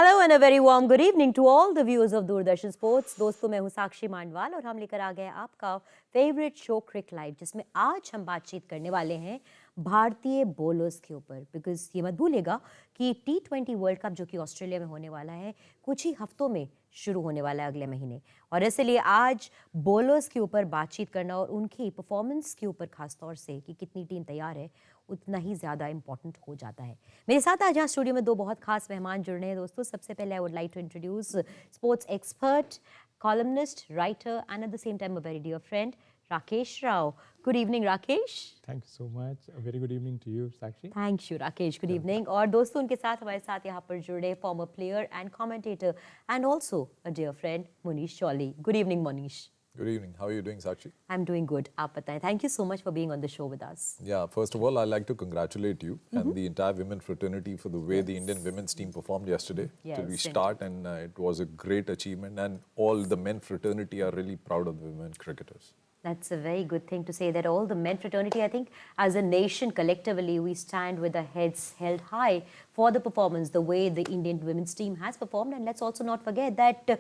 Hello and a very warm good evening to all the viewers of Doordarshan Sports. दोस्तों मैं हूं साक्षी मांडवाल और हम लेकर आ गए आपका फेवरेट शो क्रिक लाइव, जिसमें आज हम बातचीत करने वाले हैं भारतीय बॉलर्स के ऊपर। बिकॉज ये मत भूलिएगा कि T20 वर्ल्ड कप जो कि ऑस्ट्रेलिया में होने वाला है कुछ ही हफ्तों में शुरू होने वाला है अगले महीने, और इसलिए आज बॉलर्स के ऊपर बातचीत करना और उनकी परफॉर्मेंस के ऊपर खासतौर से कि कितनी टीम तैयार है उतना ही ज़्यादा इंपॉर्टेंट हो जाता है। मेरे साथ आज यहाँ स्टूडियो में दो बहुत खास मेहमान जुड़ रहे हैं दोस्तों। सबसे पहले I would like to introduce sports expert, columnist, writer and at the same time a very dear friend, Rakesh Rao. Good evening, Rakesh. Thank you so much. A very good evening to you, Sakshi. Thank you, Rakesh. Good evening. और दोस्तों उनके साथ हमारे साथ यहाँ पर जुड़े former player and commentator and also a dear friend, Munish Shawley. Good evening, Munish. Good evening. How are you doing, Sakshi? I'm doing good. आप बताएं. Thank you so much for being on the show with us. Yeah, first of all, I'd like to congratulate you and the entire women fraternity for the way the Indian women's team performed yesterday till we start, and it was a great achievement, and all the men fraternity are really proud of the women cricketers. That's a very good thing to say, that all the men fraternity, I think as a nation collectively we stand with our heads held high for the performance, the way the Indian women's team has performed. And let's also not forget that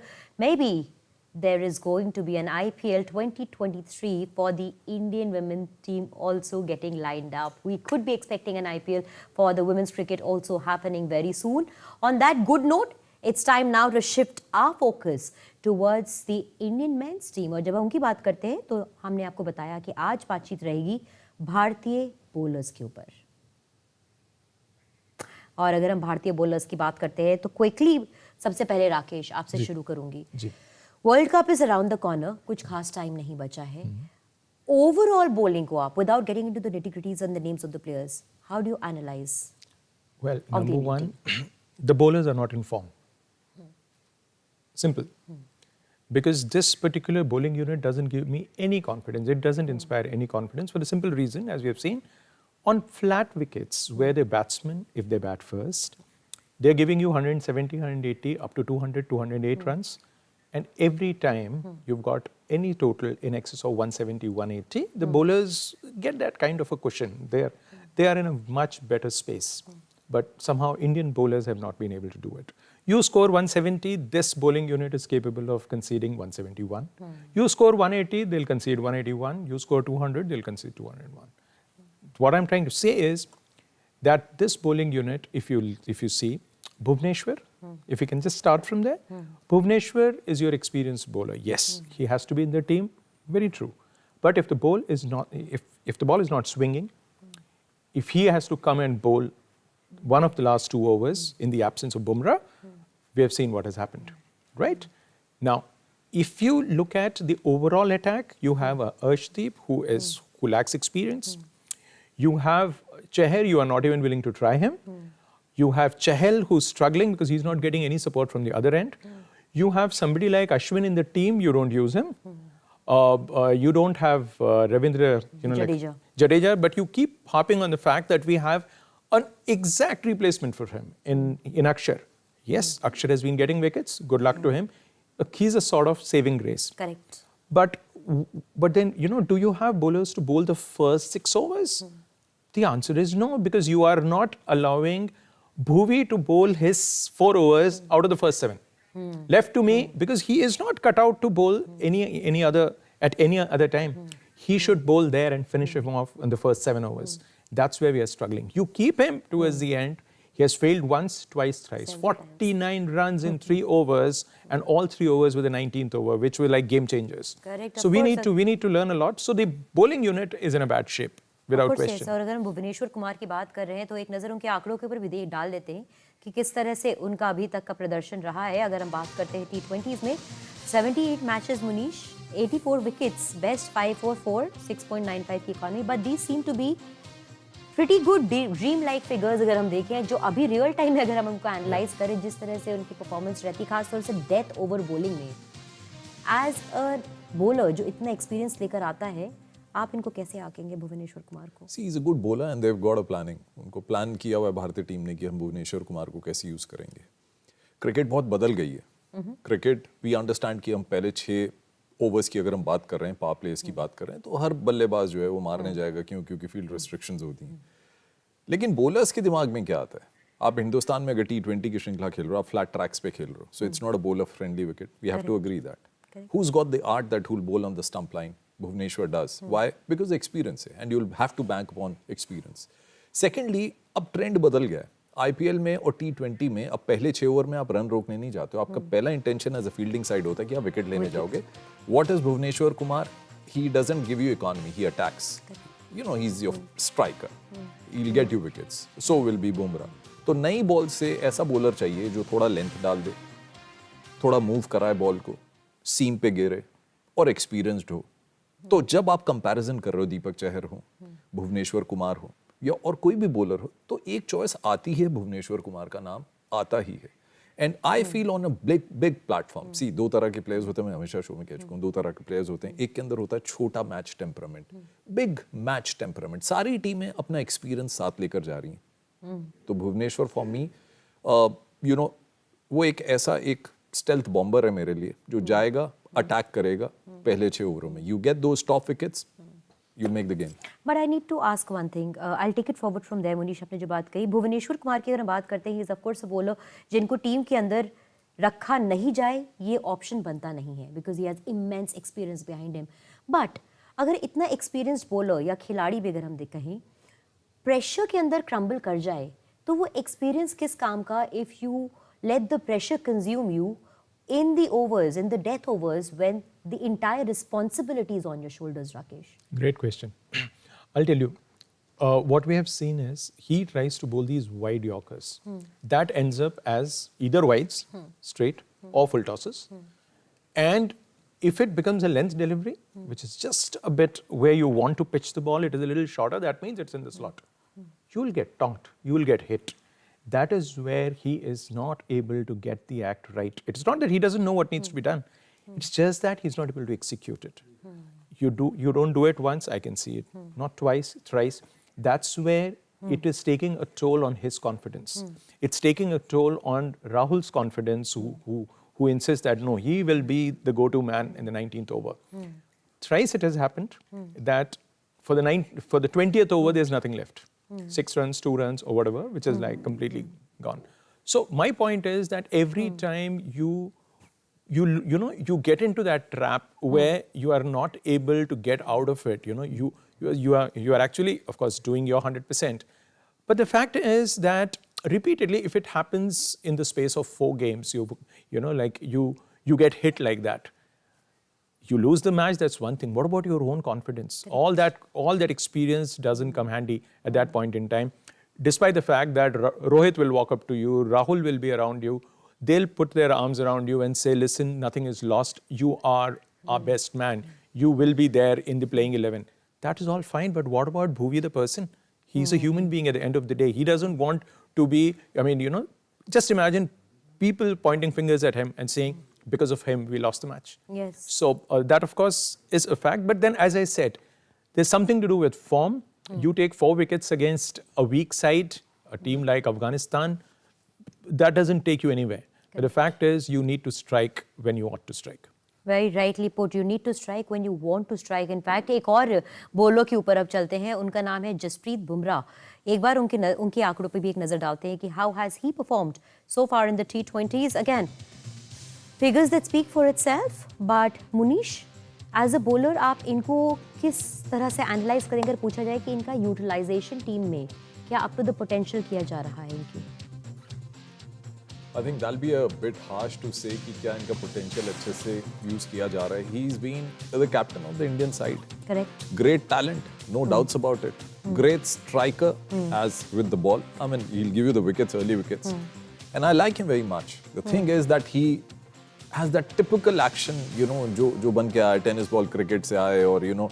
maybe there is going to be an IPL 2023 for the Indian women's team also getting lined up. We could be expecting an IPL for the women's cricket also happening very soon. On that good note, it's time now to shift our focus towards the Indian men's team. और जब हम उनकी बात करते हैं तो हमने आपको बताया कि आज बातचीत रहेगी भारतीय बॉलर्स के ऊपर। और अगर हम भारतीय बॉलर्स की बात करते हैं तो क्विकली सबसे पहले राकेश आपसे शुरू करूंगी। World cup is around the corner, कुछ खास टाइम नहीं बचा है। ओवरऑल बॉलिंग को आप, without getting into the nitty-gritties and the names of the players, how do you analyze? Well, number one, the bowlers are not in form. Simple. Because this particular bowling unit doesn't give me any confidence. It doesn't inspire any confidence for the simple reason, as we have seen, on flat wickets where the batsmen, if they bat first, they're giving you 170, 180, up to 200, 208 runs. And every time you've got any total in excess of 170, 180, the bowlers get that kind of a cushion. They are in a much better space. But somehow Indian bowlers have not been able to do it. You score 170, this bowling unit is capable of conceding 171. You score 180, they'll concede 181. You score 200, they'll concede 201. What I'm trying to say is that this bowling unit, if you see, Bhuvneshwar, if you can just start from there, Bhuvneshwar is your experienced bowler. Yes, he has to be in the team, very true. But if the ball is not, if the ball is not swinging, if he has to come and bowl one of the last 2 overs in the absence of Bumrah, we have seen what has happened, right? Now, if you look at the overall attack, you have Arshdeep who lacks experience. You have Chahar, you are not even willing to try him. You have Chahal who's struggling because he's not getting any support from the other end. You have somebody like Ashwin in the team, you don't use him. You don't have Ravindra, Jadeja, but you keep harping on the fact that we have an exact replacement for him in Akshar. Yes, Akshar has been getting wickets. Good luck to him. He's a sort of saving grace. Correct. But then, do you have bowlers to bowl the first 6 overs? The answer is no, because you are not allowing Bhuvi to bowl his 4 overs out of the first 7. Left to me, because he is not cut out to bowl any other time. He should bowl there and finish him off in the first 7 overs. That's where we are struggling. You keep him towards the end. He has failed once, twice, thrice. 49 runs in 3 overs, and all 3 overs with the 19th over, which were like game changers. Correct. So we need to learn a lot. So the bowling unit is in a bad shape, without question. और अगर हम भुवनेश्वर कुमार की बात कर रहे हैं तो एक नज़र उनके आंकड़ों के ऊपर भी डाल देते हैं कि किस तरह से उनका अभी तक का प्रदर्शन रहा है। अगर हम बात करते हैं T20s में 78 मैचेस मुनीश, 84 विकेट्स, बेस्ट 544, 6.95 की economy, but these seem to be pretty good dream like figures. अगर हम देखें जो अभी रियल टाइम में अगर हम उनको एनालाइज करें, जिस तरह से उनकी परफॉर्मेंस रहती है खासतौर से डेथ ओवर बॉलिंग में, एज अ बॉलर जो इतना एक्सपीरियंस लेकर आता है, आप इनको कैसे आंकेंगे भुवनेश्वर कुमार को? See, he's a good bowler and they've got a planning. उनको प्लान किया हुआ है भारतीय टीम ने कि हम भुवनेश्वर कुमार को कैसे यूज करेंगे। क्रिकेट बहुत बदल गई है। क्रिकेट वी अंडरस्टैंड कि हम पहले 6 ओवर्स की अगर हम बात कर रहे हैं, पावर प्लेस की बात कर रहे हैं, तो हर बल्लेबाज जो है वो मारने जाएगा, क्योंकि फील्ड रेस्ट्रिक्शंस होती हैं। लेकिन बॉलर्स के दिमाग में क्या आता है? आप हिंदुस्तान में अगर T20 की श्रृंखला खेल रहे हो, आप फ्लैट ट्रैक्स पे खेल रहे हो, so it's not a bowler friendly wicket. We have to agree that. Who's got the art that who'll bowl on the stump line? Bhuvneshwar does. Why? Because experience है, and you'll have to bank upon experience. Secondly, अब trend बदल गया है. IPL में और T20 में अब पहले 6 ओवर में आप रन रोकने नहीं जाते हो. आपका पहला intention as a fielding side होता है कि आप विकेट लेने जाओगे. What is Bhuvneshwar Kumar? He doesn't give you economy. He attacks. You know, he's your striker. He'll get you wickets. So will be Bumrah. तो नई बॉल से ऐसा बॉलर चाहिए जो थोड़ा लेंथ डाल दे, थोड़ा मूव कराए बॉल को, सीम पे गिरे और एक्सपीरियंस्ड हो. तो जब आप कंपैरिजन कर रहे हो दीपक चहर हो, भुवनेश्वर कुमार हो या और कोई भी बॉलर हो, तो एक चॉइस आती है, भुवनेश्वर कुमार का नाम आता ही है. And I feel on a big big platform. See, दो तरह के प्लेयर्स होते हैं, मैं हमेशा शो में कह चुका हूँ, दो तरह के प्लेयर्स होते हैं. एक के अंदर होता है छोटा match temperament, big match temperament. सारी टीमें अपना एक्सपीरियंस साथ लेकर जा रही हैं. तो Bhuvneshwar for me, you know, वो एक ऐसा एक स्टेल्थ बॉम्बर है मेरे लिए, जो जाएगा, अटैक करेगा पहले 6 ओवरों में. You get those top wickets, you make the game. But I need to ask one thing, I take it forward from there. Munish, आपने जो बात कही, भुवनेश्वर कुमार की अगर हम बात करते हैं, he is of course a bowler जिनको टीम के अंदर रखा नहीं जाए ये ऑप्शन बनता नहीं है, because he has immense experience behind him. But अगर इतना एक्सपीरियंस्ड बॉलर या खिलाड़ी भी अगर हम कहें प्रेशर के अंदर क्रम्बल कर जाए, तो वो एक्सपीरियंस किस काम का if you let the pressure consume you in the overs, in the death overs, when the entire responsibility is on your shoulders, Rakesh? Great question. I'll tell you, what we have seen is he tries to bowl these wide yorkers. That ends up as either wides, straight, or full tosses. And if it becomes a length delivery, which is just a bit where you want to pitch the ball, it is a little shorter, that means it's in the slot. You will get tonked, you will get hit. That is where he is not able to get the act right. It's not that he doesn't know what needs to be done. It's just that he's not able to execute it. You don't do it once, I can see it. Not twice, thrice. That's where it is taking a toll on his confidence. It's taking a toll on Rahul's confidence, who insists that no, he will be the go-to man in the 19th over. Thrice it has happened that for the 20th over, there's nothing left. 6 runs, 2 runs, or whatever, which is like completely gone. So my point is that every time you get into that trap where you are not able to get out of it, you are actually, of course, doing your 100%. But the fact is that repeatedly, if it happens in the space of 4 games, you get hit like that. You lose the match, that's one thing. What about your own confidence? All that experience doesn't come handy at that point in time. Despite the fact that Rohit will walk up to you, Rahul will be around you, they'll put their arms around you and say, listen, nothing is lost. You are our best man. You will be there in the playing 11. That is all fine, but what about Bhuvi the person? He's a human being at the end of the day. He doesn't want to be, just imagine people pointing fingers at him and saying, because of him, we lost the match. Yes. So that, of course, is a fact. But then, as I said, there's something to do with form. You take 4 wickets against a weak side, a team like Afghanistan, that doesn't take you anywhere. But the fact is, you need to strike when you ought to strike. Very rightly put. You need to strike when you want to strike. In fact, एक और bowler के ऊपर अब चलते हैं. उनका नाम है जसप्रीत बुमराह. एक बार उनके आंकड़ों पे भी एक नजर डालते हैं कि how has he performed so far in the T20s. Again, figures that speak for itself. But Munish, as a bowler, आप इनको किस तरह से एनालाइज करेंगे अगर पूछा जाए कि इनका यूटिलाइजेशन टीम में क्या अप टू द पोटेंशियल किया जा रहा है इनकी? I think that'll be a bit harsh to say कि क्या इनका potential अच्छे से use किया जा रहा है. He's been the captain of the Indian side. Correct. Great talent, no doubts about it. Great striker as with the ball. I mean, he'll give you the wickets, early wickets. And I like him very much. The thing is that he has that typical action, जो बन के आया, tennis ball cricket से आए, और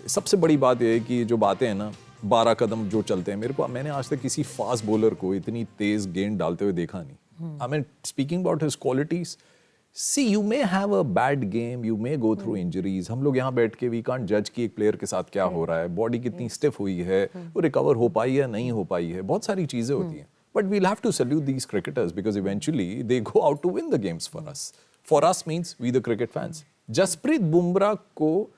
सबसे बड़ी बात ये है कि जो बातें हैं ना, 12 कदम जो चलते हैं, मैंने आज तक किसी फास्ट बॉलर को इतनी तेज गेंद डालते हुए देखा नहीं. I mean, speaking about his qualities, see, you may have a bad game, you may go through injuries. हम लोग यहाँ बैठ के we can't judge कि एक प्लेयर के साथ क्या हो रहा है, बॉडी कितनी स्टिफ हुई है, वो रिकवर हो पाई है, नहीं हो पाई है, बहुत सारी चीजें होती हैं. But we'll have to salute these cricketers because eventually they go out to win the games for us. For us means we the cricket fans. Jasprit Bumrah को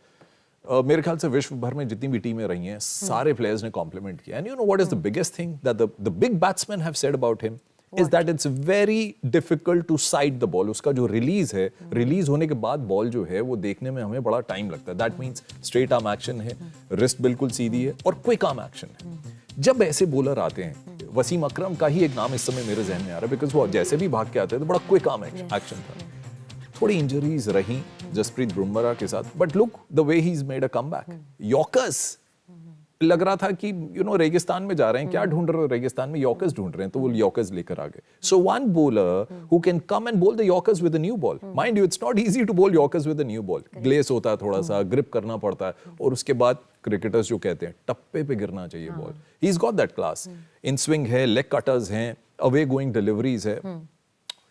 मेरे ख्याल से विश्व भर में जितनी भी टीमें रही हैं सारे प्लेयर्स ने कॉम्प्लीमेंट किया. And you know what is the biggest thing that the big batsman have said about him is that it's very difficult to side the ball. उसका जो रिलीज है, रिलीज होने के बाद बॉल जो है वो देखने में हमें बड़ा टाइम लगता है. That means straight arm action है, रिस्ट बिल्कुल सीधी है और क्विक आर्म एक्शन है. जब ऐसे बॉलर आते हैं, वसीम अकरम का ही एक नाम इस समय मेरे जहन में आ रहा है बिकॉज वो जैसे भी भाग के आते हैं तो बड़ा क्विक आर्म एक्शन था. थोड़ी इंजरीज रही जसप्रीत बुमराह के साथ, but look the way he is made a comeback. Yorkers लग रहा था कि यू नो रेगिस्तान में जा रहे हैं, क्या ढूंढ रहे हो रेगिस्तान में, यॉर्कर्स ढूंढ रहे हैं, तो वो यॉर्कर्स लेकर आ गए. So one bowler who can come and bowl the yorkers with a new ball. Mind you it's not easy to bowl yorkers with a new ball. ग्लेस होता है, थोड़ा सा ग्रिप करना पड़ता है, और उसके बाद क्रिकेटर्स जो कहते हैं टप्पे पे गिरना चाहिए ball. He is got that class. In swing है, लेग कटर्स हैं, अवे गोइंग डिलीवरीज है,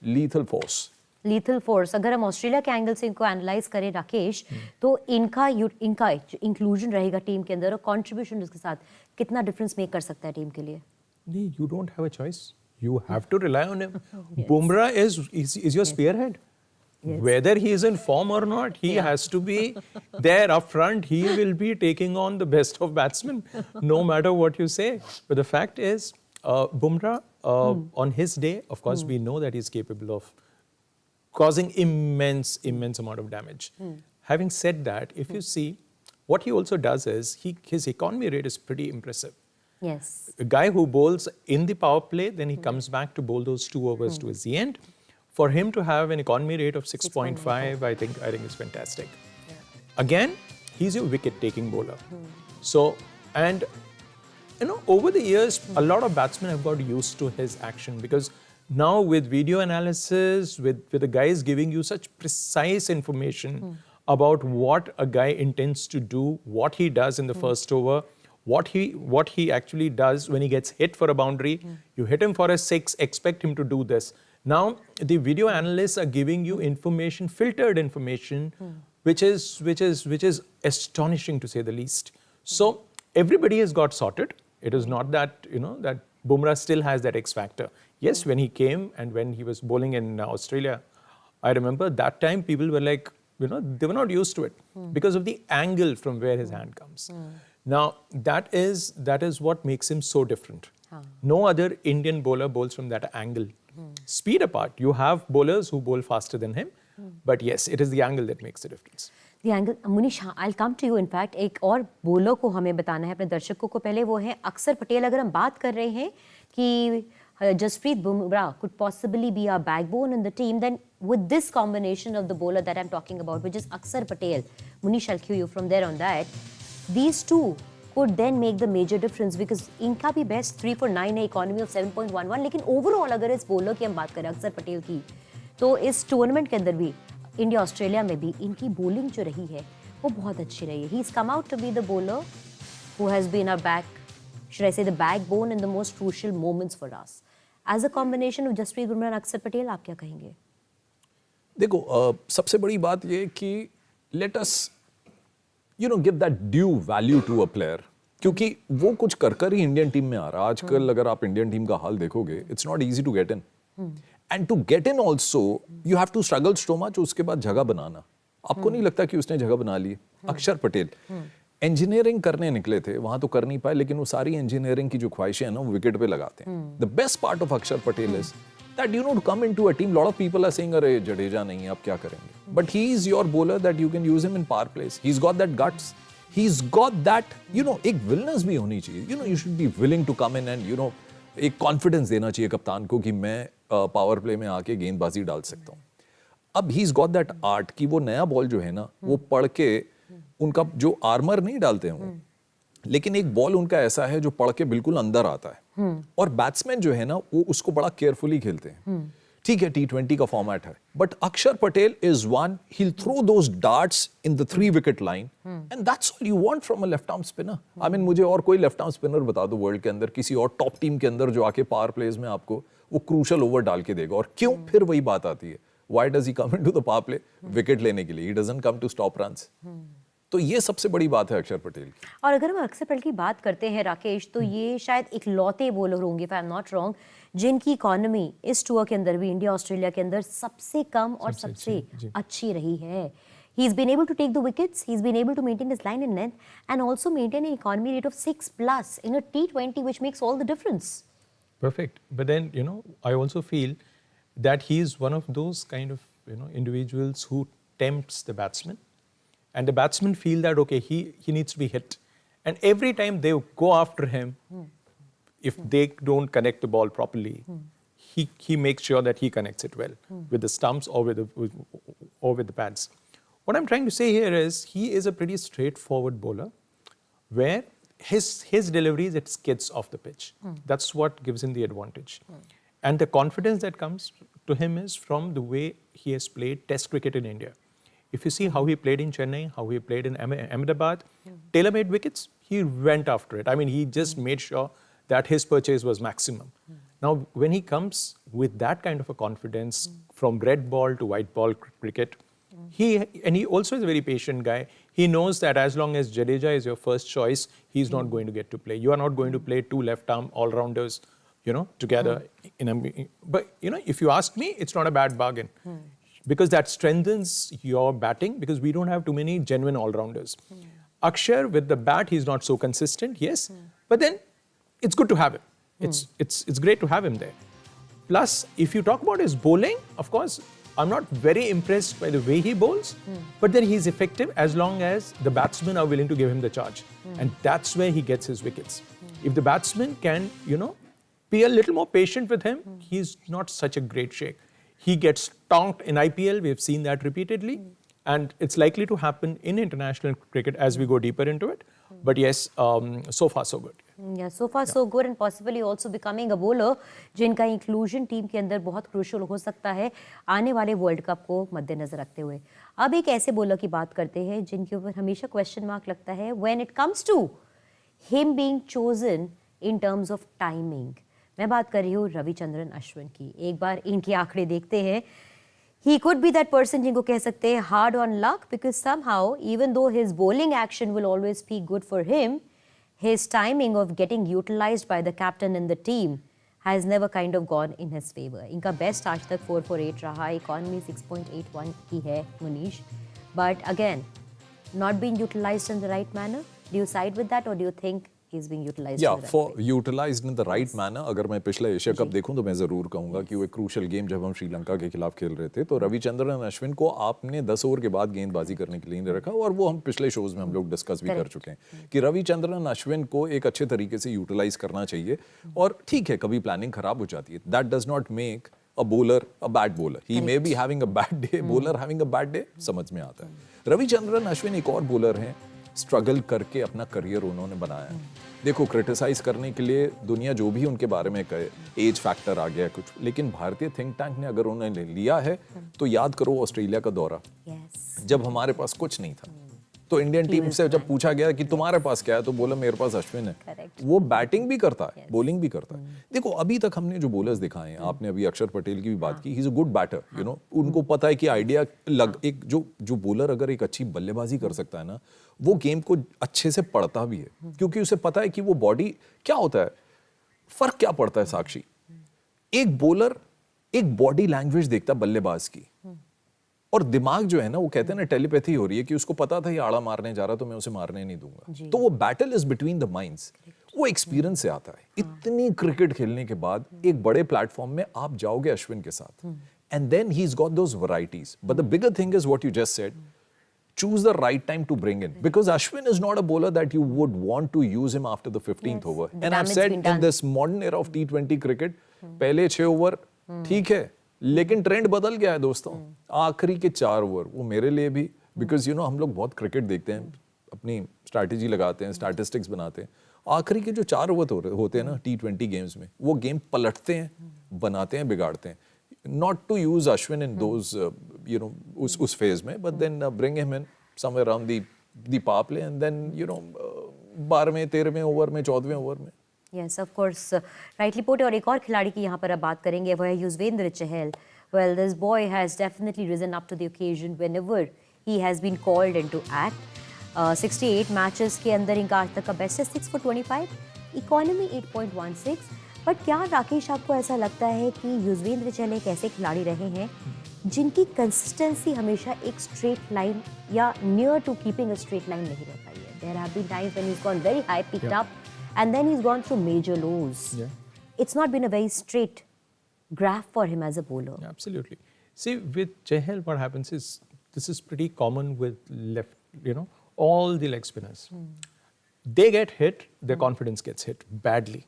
लीथल फोर्स. अगर हम ऑस्ट्रेलिया के एंगल से इनको एनालाइज करें राकेश, तो इनका इंक्लूजन रहेगा टीम के अंदर और कंट्रीब्यूशन उसके साथ कितना डिफरेंस मेक कर सकता है टीम के लिए? नहीं, you don't have a choice. You have to rely on him. Bumrah is your spearhead. Yes. Whether he is in form or not, he has to be there up front. He will be taking on the best of batsmen, no matter what you say. But the fact is, Bumrah, on his day, of course, we know that he is capable of causing immense amount of damage. Having said that, if you see, what he also does is, his economy rate is pretty impressive. Yes. A guy who bowls in the power play, then he comes back to bowl those 2 overs towards the end. For him to have an economy rate of 6.5, I think is fantastic. Yeah. Again, he's your wicket-taking bowler. So, and you know, over the years, a lot of batsmen have got used to his action because now with video analysis, with the guys giving you such precise information about what a guy intends to do, what he does in the first over, what he actually does when he gets hit for a boundary. You hit him for a 6, expect him to do this. Now the video analysts are giving you information, filtered information, which is astonishing to say the least. So everybody has got sorted. It is not that, you know, that Bumrah still has that X factor. Yes, when he came and when he was bowling in Australia, I remember that time people were like, you know, they were not used to it because of the angle from where his hand comes. Now that is what makes him so different. No other Indian bowler bowls from that angle. Speed apart, you have bowlers who bowl faster than him, but yes, it is the angle that makes the difference. The angle, Munish, I'll come to you. In fact, एक और bowler को हमें बताना है अपने दर्शकों को. पहले वो है अक्षर पटेल. अगर हम बात कर रहे हैं कि Jasprit Bumrah could possibly be our backbone in the team, then with this combination of the bowler that I'm talking about, which is Akshar Patel, Munish, I'll cue you from there on that, these two could then make the major difference because इनका भी best 3 for 9 है, economy of 7.11. लेकिन overall अगर इस bowler की हम बात करें अक्षर पटेल की, तो इस टूर्नामेंट के अंदर भी, इंडिया ऑस्ट्रेलिया में भी इनकी बॉलिंग जो रही है वो बहुत अच्छी रही है. He is come out to be the bowler who has been a back, should I say, the backbone in the most crucial moments for us. As a combination of Jasprit Bumrah and Akshar Patel, आप क्या कहेंगे? देखो, सबसे बड़ी बात ये कि let us, you know, give that due value to a player. क्योंकि वो कुछ कर ही इंडियन टीम में आ रहा है. आजकल अगर आप इंडियन टीम का हाल देखोगे, it's not easy to get in. And to get in also, you have to struggle so much. उसके बाद जगह बनाना. आपको नहीं लगता कि उसने जगह बना ली? अक्षर पटेल इंजीनियरिंग करने निकले थे, वहां तो कर नहीं पाए, लेकिन वो सारी इंजीनियरिंग की जो ख्वाहिशें हैं ना, वो विकेट पे लगाते हैं. The best part of Axar Patel is that you know to come into a team. Lot of people are saying अरे जडेजा नहीं है, आप क्या करेंगे? But he is your bowler that you can use him in power plays. He is got that guts, he is got that, you know, एक willingness भी होनी चाहिए. You know, you should be willing to come in and you know, एक confidence देना चाहिए कप्तान को कि मैं पावर प्ले में आके गेंदबाजी डाल सकता हूँ. अब ही इज गॉट दैट आर्ट कि वो नया बॉल जो है ना, वो पढ़ के, उनका जो आर्मर नहीं डालते हैं, लेकिन एक बॉल उनका ऐसा है जो पढ़ के बिल्कुल अंदर आता है. और बैट्समैन जो है ना, वो उसको बड़ा केयरफुली खेलते हैं. ठीक है, T20 का फॉर्मेट है, बट अक्षर Patel is one, he'll throw those darts in the 3 wicket line, and that's all you want from a left arm spinner. I mean, मुझे और कोई लेफ्ट आर्म स्पिनर बता दो वर्ल्ड के अंदर, किसी और टॉप टीम के अंदर जो आके पावर प्लेज में आपको वो क्रूशल ओवर डाल के देगा. और क्यों? फिर वही बात आती है, why does he come into the power play? Wicket लेने के लिए. He doesn't come to stop runs. तो ये सबसे बड़ी बात है अक्षर पटेल की. और अगर हम अक्षर पटेल की बात करते हैं राकेश, तो ये शायद इकलौते बॉलर होंगे, if I am not wrong, जिनकी इकोनॉमी इस टूर के अंदर भी, इंडिया ऑस्ट्रेलिया के अंदर सबसे कम और सबसे अच्छी रही है. He's been able to take the wickets, he's been able to maintain his line in length, and also maintain an economy rate of 6+ in a T20, which makes all the difference. Perfect. But then, I also feel that he's one of those kind of, individuals who tempts the batsman. And the batsmen feel that, okay, he needs to be hit. And every time they go after him, if they don't connect the ball properly, he makes sure that he connects it well with the stumps or with the pads. What I'm trying to say here is he is a pretty straightforward bowler where his deliveries, it skids off the pitch. That's what gives him the advantage. And the confidence that comes to him is from the way he has played Test cricket in India. If you see how he played in Chennai, how he played in Ahmedabad, tailor-made wickets, he went after it. I mean, he just made sure that his purchase was maximum. Now, when he comes with that kind of a confidence from red ball to white ball cricket, he also is a very patient guy. He knows that as long as Jadeja is your first choice, he's not going to get to play. You are not going to play two left-arm all-rounders, together. But, if you ask me, it's not a bad bargain. Because that strengthens your batting, because we don't have too many genuine all-rounders. Akshar, with the bat, he's not so consistent, yes. But then, it's good to have him. It's great to have him there. Plus, if you talk about his bowling, of course, I'm not very impressed by the way he bowls, but then he's effective as long as the batsmen are willing to give him the charge. And that's where he gets his wickets. If the batsman can, be a little more patient with him, he's not such a great shake. He gets tonked in IPL, we've seen that repeatedly. And it's likely to happen in international cricket as we go deeper into it. But yes, so far so good. Yeah, so far so good, and possibly also becoming a bowler जिनका inclusion team के अंदर बहुत crucial हो सकता है आने वाले world cup को मद्देनजर रखते हुए। अब एक ऐसे बॉलर की बात करते हैं जिनके ऊपर हमेशा क्वेश्चन मार्क लगता है when it comes to him being chosen in terms of timing. मैं बात कर रही हूँ रविचंद्रन अश्विन की। एक बार इनके आंकड़े देखते हैं। He could be that person जिनको कह सकते हैं hard on luck, because somehow, even though his bowling action will always be good for him, his timing of getting utilized by the captain in the team has never kind of gone in his favor. इनका best आज तक 448 रहा, economy 6.81 की है Munish. But again, not being utilized in the right manner. Do you side with that, or do you think he's being utilized? Yeah, in the right for way? utilized in the right manner. अगर मैं पिछला Asia cup देखूं तो मैं जरूर कहूंगा कि वो एक क्रूशल गेम जब हम श्रीलंका के खिलाफ खेल रहे थे तो रविचंद्रन अश्विन को आपने 10 ओवर के बाद गेंदबाजी करने के लिए नहीं रखा, और वो हम पिछले शोज में हम लोग डिस्कस भी कर चुके हैं कि रविचंद्रन अश्विन को एक अच्छे तरीके से यूटिलाइज करना चाहिए. और ठीक है, कभी प्लानिंग खराब हो जाती है. That does not make a bowler a bad bowler. He may be having a bad day, bowler having a bad day, समझ में आता है. रविचंद्रन अश्विन एक और बॉलर हैं, स्ट्रगल करके अपना करियर उन्होंने बनाया है. देखो, क्रिटिसाइज करने के लिए दुनिया जो भी उनके बारे में कहे, एज फैक्टर आ गया कुछ, लेकिन भारतीय थिंक टैंक ने अगर उन्हें लिया है तो याद करो ऑस्ट्रेलिया का दौरा. जब हमारे पास कुछ नहीं था तो इंडियन टीम से जब पूछा गया कि तुम्हारे पास क्या है, तो बोला मेरे पास अश्विन है. वो बैटिंग भी करता है, बॉलिंग भी करता है. देखो, अभी तक हमने जो बॉलर्स दिखाए हैं, आपने अभी अक्षर पटेल की भी बात की, he is a good batter. उनको पता है कि आइडिया एक जो बॉलर अगर एक अच्छी बल्लेबाजी कर सकता है ना, वो गेम को अच्छे से पढ़ता भी है, क्योंकि उसे पता है कि वो बॉडी क्या होता है. फर्क क्या पड़ता है साक्षी, एक बॉलर एक बॉडी लैंग्वेज देखता है बल्लेबाज की, और दिमाग जो है ना, वो कहते हैं ना टेलीपैथी हो रही है कि उसको पता था ये आड़ा मारने जा रहा तो मैं उसे मारने नहीं दूंगा. तो वो battle is between the minds. वो एक्सपीरियंस से आता है. इतनी क्रिकेट खेलने के बाद एक बड़े प्लेटफॉर्म में आप जाओगे अश्विन के साथ, and then he is got those varieties. But the bigger thing is what you just said, choose the right time to bring in, because Ashwin is not a bowler that you would want to use him after the 15th over. And I've said in this modern era of T20 cricket, पहले 6 over ठीक है, लेकिन trend बदल गया है दोस्तों. आखिरी के 4 ओवर वो मेरे लिए भी, बिकॉज हम लोग बहुत क्रिकेट देखते हैं, अपनी स्ट्रैटेजी लगाते हैं, स्टैटिस्टिक्स बनाते हैं. आखिरी के जो 4 ओवर होते हैं ना T20 गेम्स में, वो गेम पलटते हैं, बनाते हैं, बिगाड़ते हैं. Not to use Ashwin in those, उस phase में, but then bring him in somewhere around the power play, and then 12वें 13वें ओवर में 14वें ओवर में. Yes, of course, rightly put. और एक और खिलाड़ी की यहाँ पर अब बात करेंगे, वह है Yuzvendra Chahal. Well, this boy has definitely risen up to the occasion whenever he has been called into act. 68 matches के अंदर इनका आज तक का बेस्ट है 6 for 25, इकोनॉमी 8.16. बट क्या राकेश आपको ऐसा लगता है कि युजवेंद्र चहल एक ऐसे खिलाड़ी रहे हैं जिनकी कंसिस्टेंसी हमेशा एक स्ट्रेट लाइन या near to keeping a straight line नहीं रह पाई है. There have been times when he has gone very high, picked up, and then he has gone through major lows. It's not been a very straight graph for him as a bowler. Absolutely. See, with Chahal, what happens is, this is pretty common with left, all the leg spinners. They get hit, their confidence gets hit badly.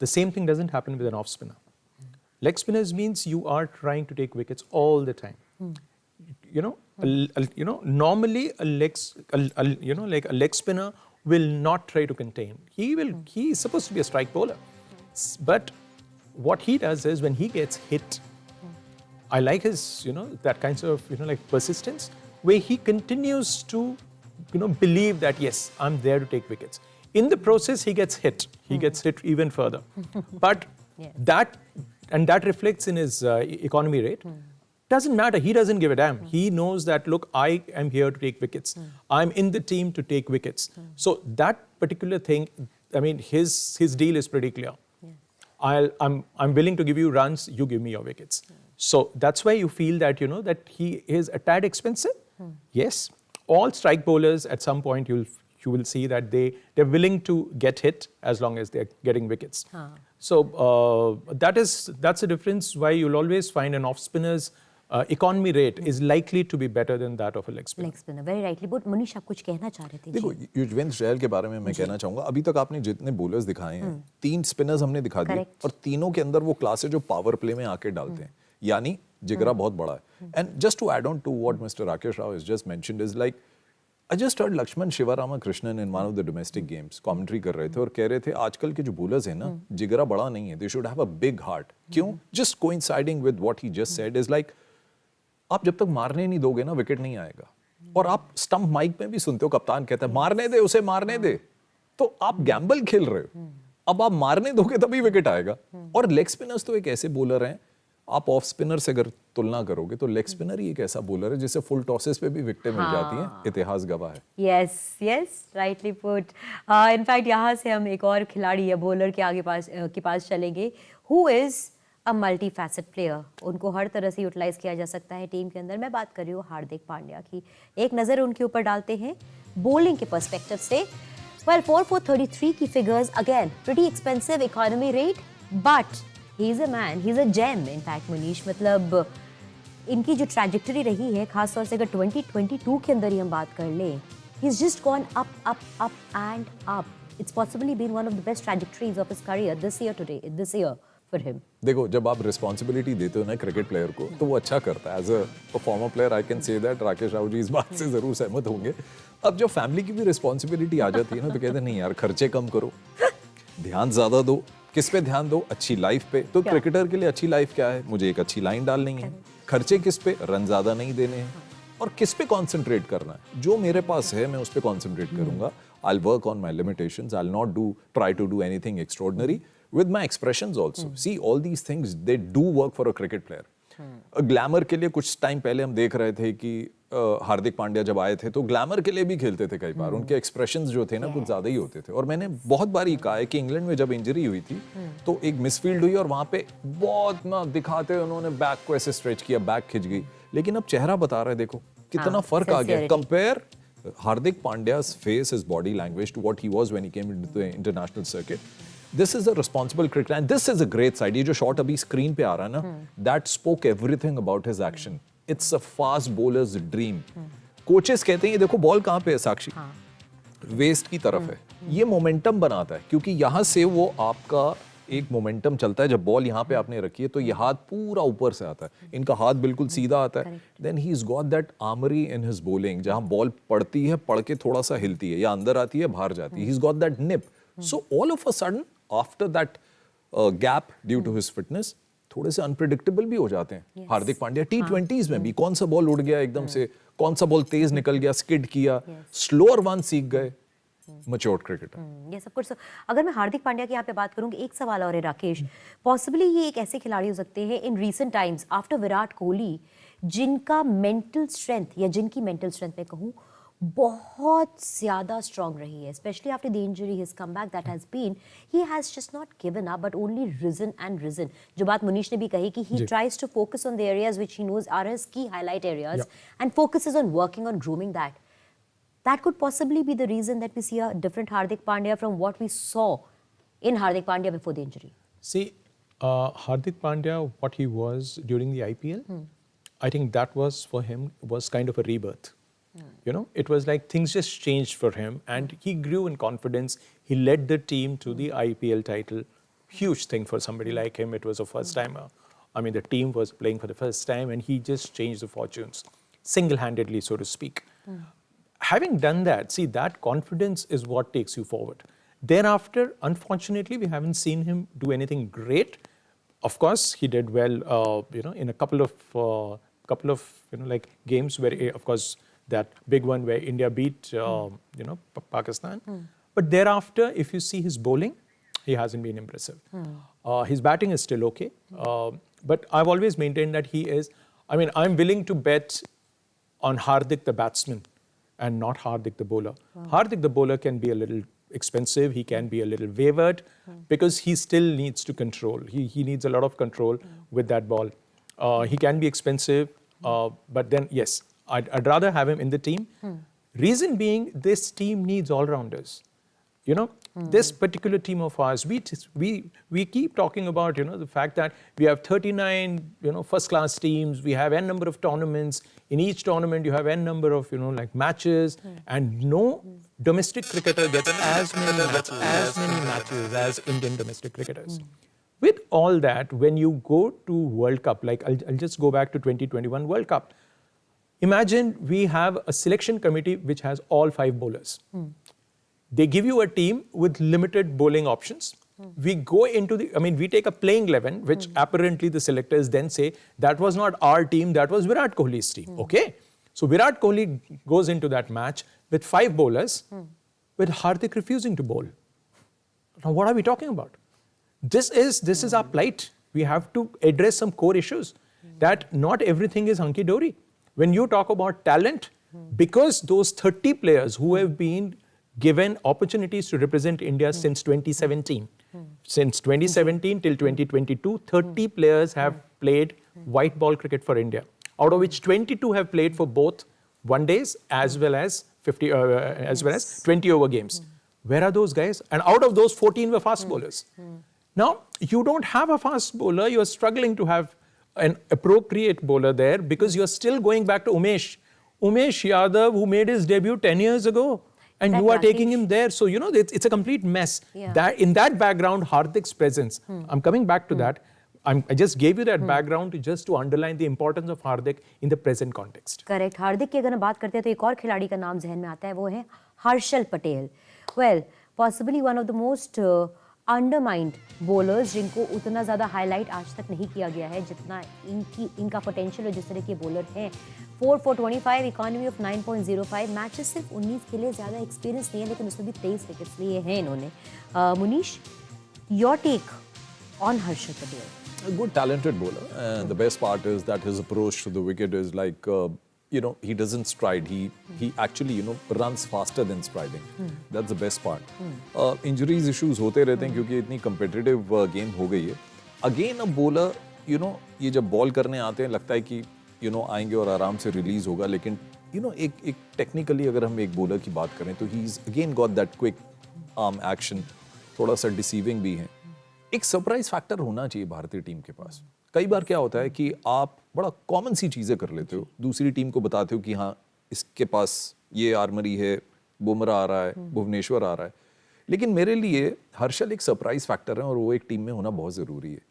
The same thing doesn't happen with an off spinner. Leg spinners means you are trying to take wickets all the time. Normally a leg spinner will not try to contain. He is supposed to be a strike bowler. But what he does is, when he gets hit, I like his, that kinds of, persistence, where he continues to, believe that, yes, I'm there to take wickets. In the process, he gets hit. He gets hit even further. But that reflects in his economy rate. Doesn't matter. He doesn't give a damn. He knows that, look, I am here to take wickets. I'm in the team to take wickets. So that particular thing, I mean, his deal is pretty clear. I'm willing to give you runs, you give me your wickets. So that's why you feel that, that he is a tad expensive. Yes, all strike bowlers at some point you will see that they're willing to get hit as long as they're getting wickets. So that's the difference why you'll always find an off spinner's economy rate is likely to be better than that of a leg spinner. Leg spinner, very rightly put. Manish, आप कुछ कहना चाह रहे थे? देखो, युजवेंद्र चहल के बारे में मैं कहना चाहूंगा, अभी तक आपने जितने बॉलर्स दिखाए हैं, 3 स्पिनर्स हमने दिखा दिए, और तीनों के अंदर वो क्लास है जो पावर प्ले में आके डालते हैं, यानी जिगरा बहुत बड़ा है. And just to add on to what mister Rakesh Rao has just mentioned is like, I just heard Lakshman Shivaramakrishnan in one of the domestic games commentary कर रहे थे और कह रहे थे आजकल के जो bowlers हैं ना, जिगरा बड़ा नहीं है, they should have a big heart. क्यों? Just coinciding with what he just said is like, आप जब तक मारने नहीं दोगे ना, विकेट नहीं आएगा. और आप स्टंप माइक में भी सुनते हो, कप्तान कहता है मारने दे उसे, मारने दे. तो आप गैम्बल खेल रहे हो. अब आप मारने दोगे तभी विकेट आएगा. और लेग स्पिनर्स तो एक ऐसे बॉलर हैं, आप ऑफ स्पिनर से अगर तुलना करोगे तो लेग स्पिनर ही एक ऐसा बॉलर है जिसे फुल टॉसेस पे भी विकेटें मिल जाती हैं. इतिहास गवाह है. Yes, rightly put. इनफैक्ट यहाँ से हम एक और खिलाड़ी या बॉलर के पास चलेंगे, who is a multi facet player. उनको हर तरह से यूटिलाइज किया जा सकता है टीम के अंदर. मैं बात कर रही हूँ हार्दिक पांड्या की. एक नज़र उनके ऊपर डालते हैं बॉलिंग के पर्सपेक्टिव से. वेल, 4/4 की figures, again pretty expensive economy rate, but he is a man, he is a gem. In fact Manish, मतलब इनकी जो ट्रैजेक्टरी रही है, खासतौर से अगर 2022 के अंदर ही हम बात कर लें, he is just gone up up up and up. It's possibly been one of the best trajectories of his career this year for him. देखो, जब आप रिस्पॉन्सिबिलिटी देते हो ना क्रिकेट प्लेयर को, तो वो अच्छा करता है. As a former player I can say that. Rakesh Rao ji इस बात से जरूर सहमत होंगे. अब जो फैमिली की भी रिस्पॉन्सिबिलिटी आ जाती है ना, तो कहते हैं नहीं यार, खर्चे कम करो, ध्यान ज्यादा दो. किस पे ध्यान दो? अच्छी लाइफ पे. तो क्रिकेटर के लिए अच्छी लाइफ क्या है? मुझे एक अच्छी लाइन डालनी है. खर्चे किस पे? रन ज्यादा नहीं देने हैं. और किस पे कॉन्सेंट्रेट करना है? जो मेरे पास है मैं उस पे कॉन्सेंट्रेट करूंगा. I'll work on my limitations. I'll not try to do anything extraordinary. With my expressions also. See, all these things, they do work for a cricket player. Glamour के लिए कुछ टाइम पहले हम देख रहे थे कि हार्दिक पांड्या जब आए थे तो ग्लैमर के लिए भी खेलते थे कई बार. उनके एक्सप्रेशंस जो थे ना, कुछ ज्यादा ही होते थे. और मैंने बहुत बार ये कहा है कि इंग्लैंड में जब इंजरी हुई थी तो एक मिसफील्ड हुई और वहां पे बहुत ना दिखाते हुए उन्होंने बैक को ऐसे स्ट्रेच किया, बैक खिंच गई. लेकिन अब चेहरा बता रहे, देखो कितना फर्क आ गया. Compare Hardik Pandya's face, his body language to what he was when he came into the international circuit. This is a responsible cricketer and this is a great side. ये जो shot अभी screen पे आ रहा है ना, that spoke everything about his action. It's a fast bowler's dream. Coaches कहते हैं ये देखो बॉल कहाँ पे है साक्षी, वेस्ट की तरफ है. ये मोमेंटम बनाता है क्योंकि यहाँ से वो आपका एक मोमेंटम चलता है. जब बॉल यहाँ पे आपने रखी है तो ये हाथ पूरा ऊपर से आता है, इनका हाथ बिल्कुल सीधा आता है. Then he is got that armoury in his bowling, जहाँ बॉल पड़ती है, पड़ के थोड़ा सा हिलती है, या अंदर आती है, बाहर जाती है. He is got that nip. So all of a sudden after that gap due to his fitness थोड़े से अनप्रिडिक्टेबल भी हो जाते हैं. हार्दिक पांड्या T20s में भी कौन सा बॉल उड़ गया एकदम से, कौन सा बॉल तेज निकल गया, स्किड किया, स्लोअर वन सीख गए. Matured cricketer. ये सब कुछ. अगर मैं हार्दिक पांड्या की यहाँ पे बात करूंगी, एक सवाल और है राकेश. पॉसिबली ये एक ऐसे खिलाड़ी हो सकते हैं in recent times after Virat Kohli जिनका मेंटल स्ट्रेंथ, या जिनकी मेंटल स्ट्रेंथ मैं कहूँ, बहुत ज़्यादा स्ट्रॉन्ग रही है, specially after the injury, his comeback that has been, he has just not given up but only risen and risen. जो बात मुनीश ने भी कही कि he tries to focus on the areas which he knows are his key highlight areas and focuses on working on grooming that. That could possibly be the reason that we see a different Hardik Pandya from what we saw in Hardik Pandya before the injury. See, Hardik Pandya, what he was during the IPL, I think that was for him was kind of a rebirth. You know, it was like things just changed for him and he grew in confidence. He led the team to the IPL title. Huge thing for somebody like him. It was a first timer. I mean, the team was playing for the first time and he just changed the fortunes single-handedly, so to speak. Having done that, see, that confidence is what takes you forward. Thereafter, unfortunately, we haven't seen him do anything great. Of course, he did well, in a couple of like games where, of course, that big one where India beat, Pakistan. But thereafter, if you see his bowling, he hasn't been impressive. His batting is still okay. But I've always maintained that he is, I'm willing to bet on Hardik the batsman and not Hardik the bowler. Hardik the bowler can be a little expensive, he can be a little wavered because he still needs to control. He needs a lot of control with that ball. He can be expensive, but then yes, I'd rather have him in the team. Reason being, this team needs all-rounders. You know, this particular team of ours, we keep talking about, the fact that we have 39, first-class teams. We have n number of tournaments. In each tournament, you have n number of, like matches, and no domestic cricketer gets as many matches as Indian domestic cricketers. With all that, when you go to World Cup, like I'll just go back to 2021 World Cup. Imagine we have a selection committee which has all 5 bowlers. They give you a team with limited bowling options. We go into we take a playing 11, which apparently the selectors then say, that was not our team, that was Virat Kohli's team. Okay? So Virat Kohli goes into that match with 5 bowlers, with Hardik refusing to bowl. Now what are we talking about? This is our plight. We have to address some core issues. That not everything is hunky-dory. When you talk about talent, because those 30 players who have been given opportunities to represent India since 2017. Since 2017 till 2022, 30 players have played white ball cricket for India, out of which 22 have played for both one days as well as 20 over games. Where are those guys? And out of those, 14 were fast bowlers. Now, you don't have a fast bowler, you're struggling to have an appropriate bowler there because you're still going back to Umesh Yadav, who made his debut 10 years ago. And you are taking him there. So, it's a complete mess. Yeah. That in that background, Hardik's presence, I'm coming back to that. I just gave you that background to underline the importance of Hardik in the present context. Correct. Hardik की अगर हम बात करते हैं तो एक और खिलाड़ी का नाम जहन में आता है, वो है Harshal Patel. Well, possibly one of the most undermined bowlers जिनको उतना ज़्यादा हाईलाइट आज तक नहीं किया गया है जितना इनका पोटेंशियल और जिस तरह के बॉलर हैं. 4 for 25, इकोनॉमी ऑफ 9.05, मैचेस सिर्फ 19 के लिए, ज़्यादा एक्सपीरियंस नहीं है लेकिन उसमें भी 23 विकेट्स लिए हैं इन्होंने. Munish, your take on Harshal Patel? A good talented bowler, and the best part is that his approach to the wicket is like, he doesn't stride. He actually, runs faster than striding. That's the best part. Injuries issues होते रहते हैं क्योंकि इतनी competitive game हो गई है. Again, a bowler, ये जब ball करने आते हैं लगता है कि आएंगे और आराम से रिलीज होगा, लेकिन एक टेक्निकली अगर हम एक बॉलर की बात करें तो he is again got that quick arm action, थोड़ा सा डिसीविंग भी है. एक सरप्राइज फैक्टर होना चाहिए भारतीय टीम के पास. कई बार क्या होता है कि आप बड़ा कॉमन सी चीज़ें कर लेते हो, दूसरी टीम को बताते हो कि हाँ इसके पास ये आर्मरी है, बुमराह आ रहा है, भुवनेश्वर आ रहा है, लेकिन मेरे लिए हर्षल एक सरप्राइज फैक्टर है और वो एक टीम में होना बहुत ज़रूरी है.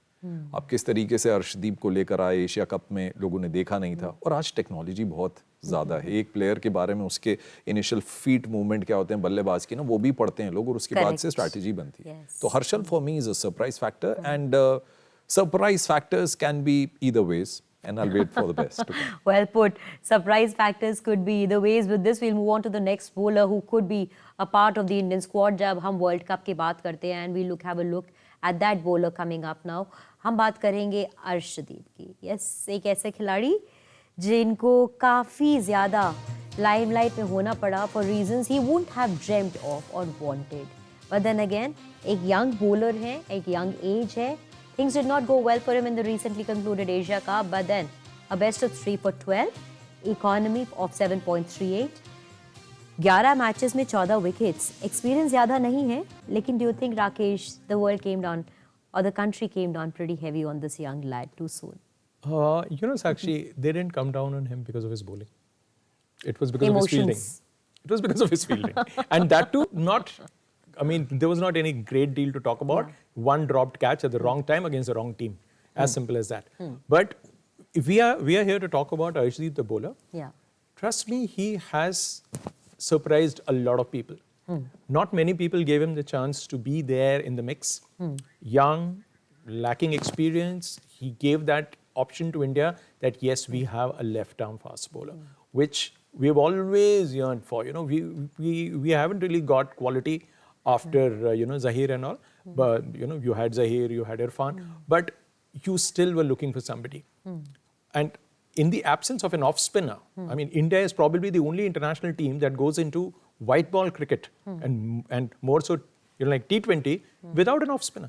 आप किस तरीके से अर्शदीप को लेकर आए, एशिया कप में लोगों ने देखा नहीं था, और आज टेक्नोलॉजी बहुत ज़्यादा है. एक प्लेयर के बारे में उसके इनिशियल फीट मूवमेंट क्या होते हैं बल्लेबाज के, वो भी पढ़ते हैं लोग और उसके बाद से स्ट्रैटेजी बनती है. तो Harshal for me is a surprise factor, and surprise factors can be either ways. And I'll wait for the best to come. Well put. Surprise factors could be either ways. With this, we'll move on to the next bowler who could be a part of the Indian squad. जब हम World Cup की बात करते हैं, and we'll have a look at that bowler coming up now. हम बात करेंगे अर्शदीप की. Yes, एक ऐसे खिलाड़ी जिनको काफ़ी ज़्यादा लाइमलाइट में होना पड़ा for reasons he wouldn't have dreamed of और वांटेड. बट देन अगेन एक यंग बॉलर है, एक यंग एज है. Things did not go well for him in the recently concluded Asia cup, but then a best of 3 for 12, economy of 7.38, 11 matches में 14 wickets. Experience ज़्यादा नहीं है, लेकिन do you think Rakesh the world came down or the country came down pretty heavy on this young lad too soon? You know, Sakshi, they didn't come down on him because of his bowling. It was because of his fielding. It was because of his fielding. And that too, there was not any great deal to talk about. Yeah. One dropped catch at the wrong time against the wrong team. As simple as that. But if we are here to talk about Arshdeep the bowler. Yeah. Trust me, he has surprised a lot of people. Not many people gave him the chance to be there in the mix. Young, lacking experience, he gave that option to India that yes, we have a left-arm fast bowler, which we've always yearned for. You know, we haven't really got quality after Zahir and all. But you had Zahir, you had Irfan, but you still were looking for somebody. And in the absence of an off spinner, India is probably the only international team that goes into white ball cricket and more so like T20 without an off spinner.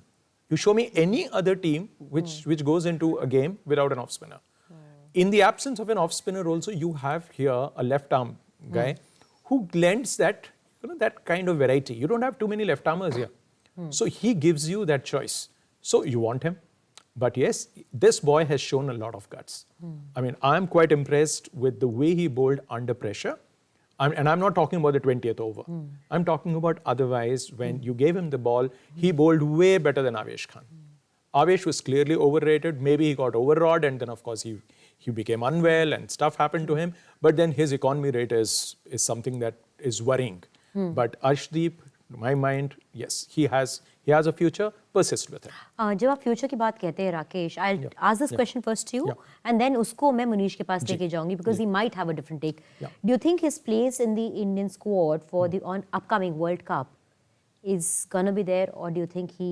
You show me any other team which goes into a game without an off spinner. In the absence of an off spinner also, you have here a left arm guy who lends that that kind of variety. You don't have too many left armers here. So he gives you that choice. So you want him. But yes, this boy has shown a lot of guts. I'm quite impressed with the way he bowled under pressure. And I'm not talking about the 20th over. I'm talking about otherwise, when you gave him the ball, he bowled way better than Avesh Khan. Avesh was clearly overrated. Maybe he got overawed and then of course he became unwell and stuff happened to him. But then his economy rate is something that is worrying. But Arshdeep, to my mind, yes, he has a future. Persist with it. जब आप future की बात कहते हैं Rakesh, I'll ask this question first to you, and then उसको मैं मुनीश के पास लेके जाऊंगी because he might have a different take. Do you think his place in the Indian squad for the upcoming World Cup is gonna be there, or do you think he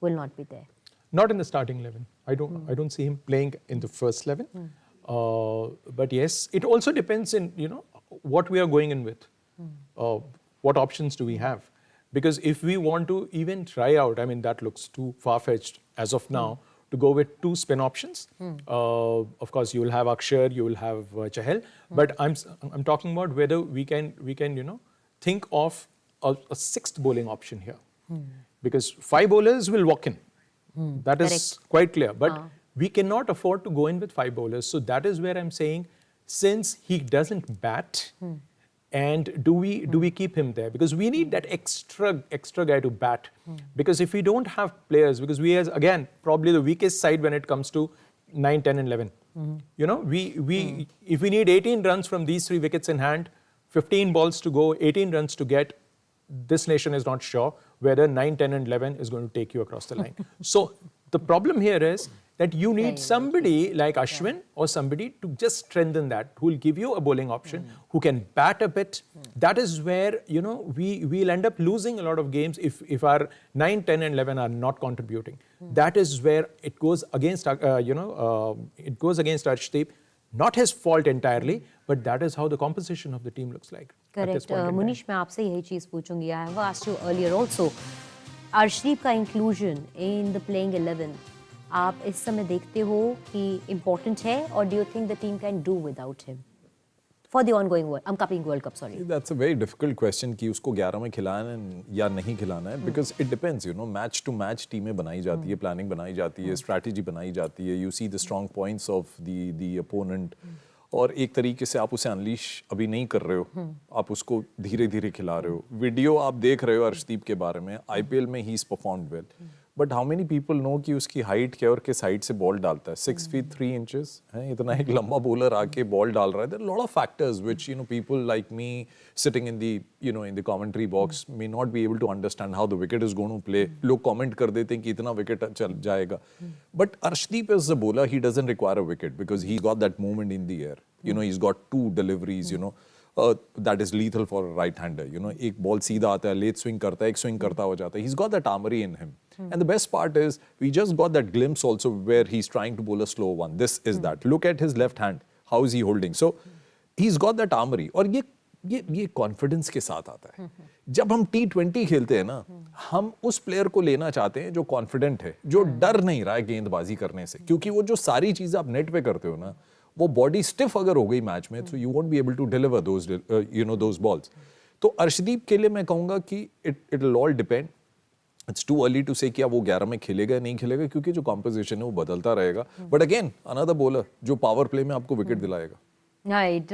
will not be there? Not in the starting 11. I don't see him playing in the first 11. But yes, it also depends in what we are going in with. What options do we have? Because if we want to even try out, that looks too far-fetched as of now, to go with 2 spin options. Of course, you will have Akshar, you will have Chahal, but I'm talking about whether we can think of a 6th bowling option here, because 5 bowlers will walk in. That is quite clear, but we cannot afford to go in with 5 bowlers. So that is where I'm saying, since he doesn't bat. And do we keep him there? Because we need that extra guy to bat. Because if we don't have players, because we are again probably the weakest side when it comes to 9, 10 and 11. If we need 18 runs from these 3 wickets in hand, 15 balls to go, 18 runs to get, this nation is not sure whether 9, 10 and 11 is going to take you across the line. So the problem here is that you need somebody like Ashwin or somebody to just strengthen that, who will give you a bowling option, who can bat a bit. That is where, we'll end up losing a lot of games if our 9, 10 and 11 are not contributing. That is where it goes against, it goes against Arshdeep. Not his fault entirely, but that is how the composition of the team looks like. Correct. Munish, मैं आपसे यही चीज़ पूछूंगी. I have asked you earlier also. Arshdeep का inclusion in the playing 11, आप इस समय देखते हो कि important है, or do you think the team can do without him for the ongoing upcoming World Cup? Sorry. That's a very difficult question कि उसको 11 में खिलाना है या नहीं खिलाना है, because it depends, match to match टीमें बनाई जाती है, planning बनाई जाती है, strategy बनाई जाती है, you see the strong points of the opponent, और एक तरीके से आप उसे अनलीश अभी नहीं कर रहे हो, आप उसको धीरे धीरे खिला रहे हो. वीडियो आप देख रहे हो अर्शदीप के बारे में, IPL में ही performed well, but how many people know कि उसकी हाइट क्या और किस हाइट से बॉल डालता है. 6 feet 3 inches है, इतना एक लंबा बॉलर आके बॉल डाल रहा है. There are lot of factors which people like me sitting in the commentary box may not be able to understand how the wicket is going to play. लोग comment कर देते हैं कि इतना विकेट चल जाएगा, but Arshdeep is a bowler, he doesn't require a wicket because he got that movement in the air. he's got 2 deliveries, that is lethal for a right-hander. एक ball सीधा आता है, late swing करता है, एक swing करता हो जाता है. He's got that armory in him. And the best part is, we just got that glimpse also where he's trying to bowl a slow one. This is that. Look at his left hand. How is he holding? So, he's got that armory. और ये confidence के साथ आता है. जब हम T20 खेलते हैं ना, हम उस प्लेयर को लेना चाहते हैं जो कॉन्फिडेंट है, जो डर नहीं रहा है गेंदबाजी करने से, क्योंकि वो जो सारी चीजें आप नेट पे करते हो ना, वो बॉडी स्टिफ अगर हो गई मैच में, तो you won't be able to deliver those balls. तो अर्शदीप के लिए मैं कहूंगा कि it will all depend. It's too early to say क्या वो 11 में खेलेगा नहीं खेलेगा, क्योंकि जो कॉम्पोजिशन है वो बदलता रहेगा. बट अगेन अनदर बॉलर जो पावर प्ले में आपको विकेट दिलाएगा. Right.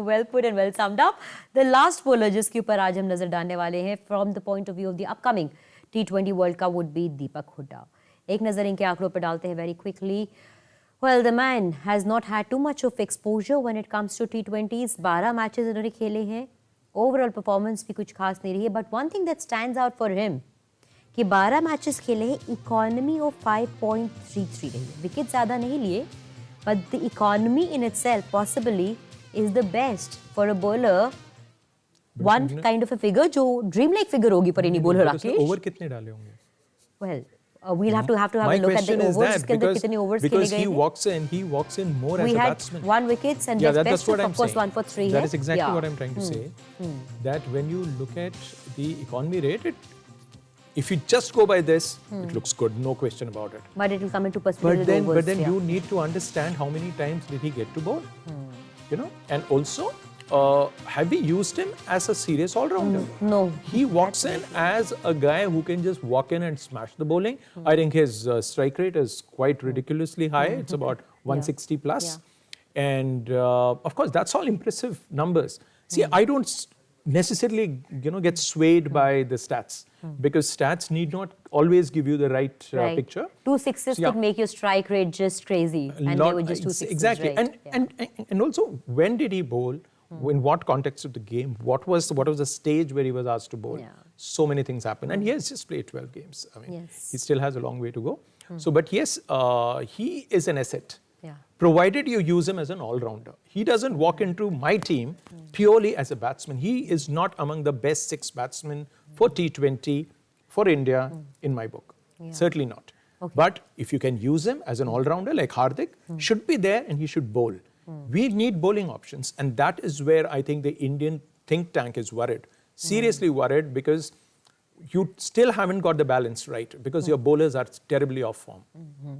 Well put and well summed up. The last bowler जिसके ऊपर आज हम नजर डालने वाले हैं from the point of view of the upcoming T20 World Cup would be Deepak Hooda. एक नजर इनके आंकड़ों पर डालते हैं very quickly. Well, the man has not had too much of exposure when it comes to T20s. 12 matches इन्होंने खेले हैं. Overall performance भी कुछ खास नहीं रही है. But one thing that stands out for him कि 12 मैचेस खेले हैं, इकोनॉमी ऑफ 5.33 रही है. विकेट ज़्यादा नहीं लिए, but the economy in itself possibly is the best for a bowler. One kind of a figure जो dream like figure होगी for any bowler. Rakesh, over कितने डाले होंगे? well we'll have to have My a look at the question is overs. that के अंदर कितने overs खेले because गए हैं? he walks in more as We a had batsman. 1 wickets and Yeah, best that's what of I'm course saying. 1 for 3 That है. is exactly Yeah. what I'm trying to say. That when you look at the economy rate, if you just go by this, it looks good, no question about it. But it will come into perspective with overs. But then yeah. you need to understand how many times did he get to bowl, you know, and also have we used him as a serious all-rounder? No. He walks in as a guy who can just walk in and smash the bowling. I think his strike rate is quite ridiculously high. It's about 160 plus. Yeah. And of course, that's all impressive numbers. See, I don't necessarily, get swayed by the stats, because stats need not always give you the right, picture. 2 sixes Yeah. could make your strike rate just crazy, and they were just 2 sixes. Exactly. Right? And also, when did he bowl? In what context of the game? What was the stage where he was asked to bowl? Yeah. So many things happen, and he has just played 12 games. I mean, Yes. he still has a long way to go. So, but yes, he is an asset. Yeah. Provided you use him as an all-rounder. He doesn't walk into my team purely as a batsman. He is not among the best 6 batsmen for T20 for India in my book. Yeah. Certainly not. Okay. But if you can use him as an all-rounder like Hardik, should be there and he should bowl. We need bowling options, and that is where I think the Indian think tank is worried. Seriously worried, because you still haven't got the balance right, because your bowlers are terribly off form.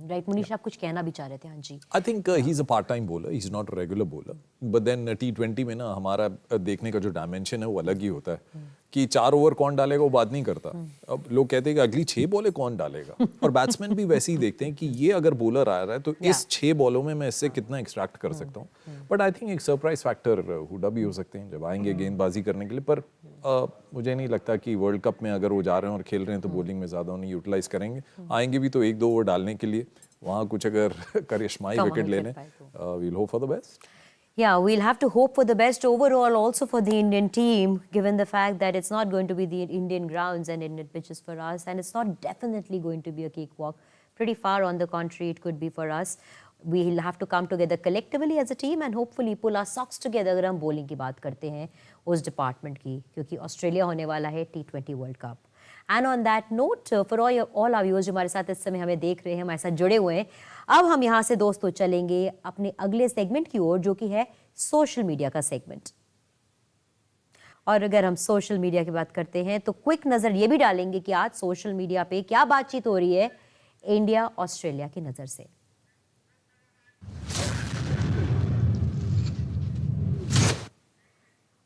Right, Munish आप कुछ कहना भी चाह रहे थे. हाँ जी. I think he's a part-time bowler. He's not a regular bowler. But then T20 में ना हमारा देखने का जो dimension है वो अलग ही होता है कि 4 ओवर कौन डालेगा वो बात नहीं करता. अब लोग कहते हैं कि अगली 6 बॉलें कौन डालेगा, और बैट्समैन भी वैसे ही देखते हैं कि ये अगर बॉलर आ रहा है तो इस 6 बॉलों में मैं इससे कितना एक्सट्रैक्ट कर सकता हूँ. बट आई थिंक एक सरप्राइज फैक्टर हुडा भी हो सकते हैं जब आएंगे गेंदबाजी करने के लिए. पर मुझे नहीं लगता कि वर्ल्ड कप में अगर वो जा रहे हैं और खेल रहे हैं तो बॉलिंग में ज़्यादा उन्हें यूटिलाइज करेंगे. आएंगे भी तो 1-2 ओवर डालने के लिए. वहाँ कुछ अगर करिश्माई विकेट ले लें, we'll hope for the best. Yeah, we'll have to hope for the best overall also for the Indian team, given the fact that it's not going to be the Indian grounds and Indian pitches for us, and it's not definitely going to be a cakewalk. Pretty far on the contrary it could be for us. We'll have to come together collectively as a team and hopefully pull our socks together अगर हम bowling की बात करते हैं उस department की, क्योंकि Australia होने वाला है T20 World Cup. And on that note, for all our viewers जो हमारे साथ इस समय हमें देख रहे हैं, हमारे साथ जुड़े हुए हैं, अब हम यहाँ से दोस्तों चलेंगे अपने अगले सेगमेंट की ओर, जो कि है सोशल मीडिया का सेगमेंट. और अगर हम सोशल मीडिया की बात करते हैं तो क्विक नज़र ये भी डालेंगे कि आज सोशल मीडिया पे क्या बातचीत हो रही है इंडिया ऑस्ट्रेलिया की नज़र से.